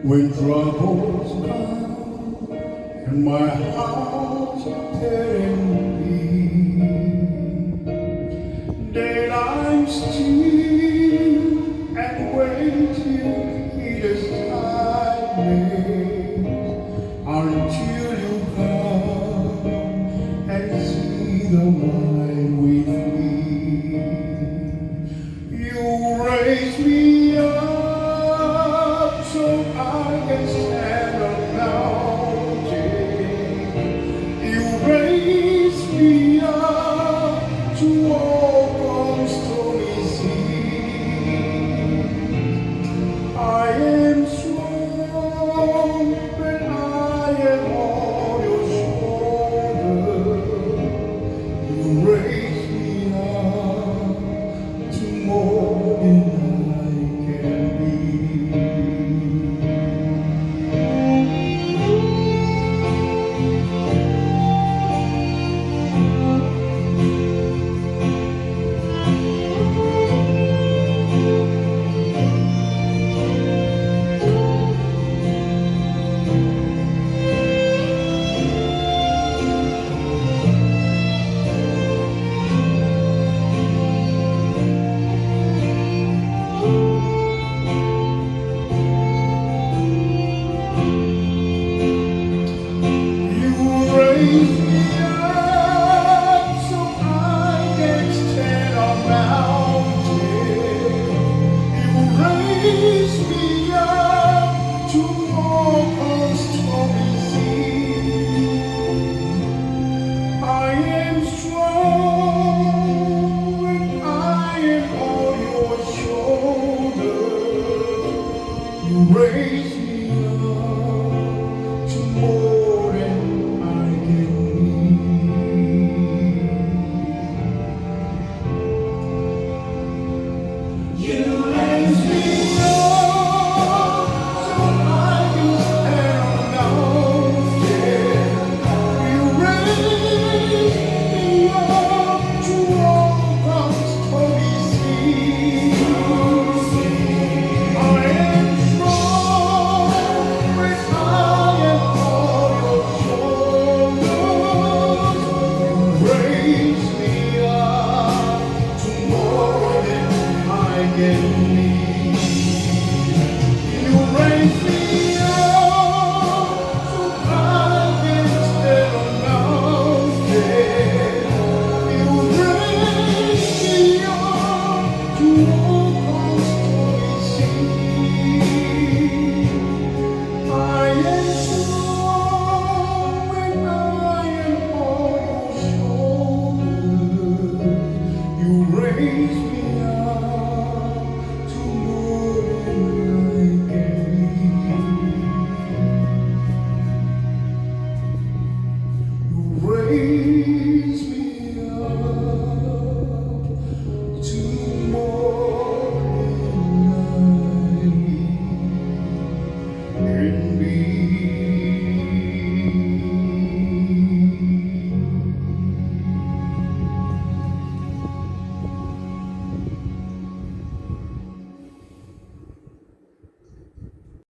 When troubles come and my heart's tearing me, then I'm still and wait till it is time until you come and see the light with me. You raise me up so I can stand on mountain. You raise me up to walk on stormy seas. I am strong when I am on your shoulder. You raise me up to more than I can be. Raise me up so I can stand on mountain. You raise me up to walk on stormy seas. I am strong when I am on your shoulder. You raise me up to more than you raise me up so I can stand on mountain. You raise me up to walk on stormy seas. I am strong when I am on your shoulders. You raise me up to more than I can need. You raise me up so I can stand on mountain. You raise me up to walk on stormy seas. I am strong when I am on your shoulders. You raise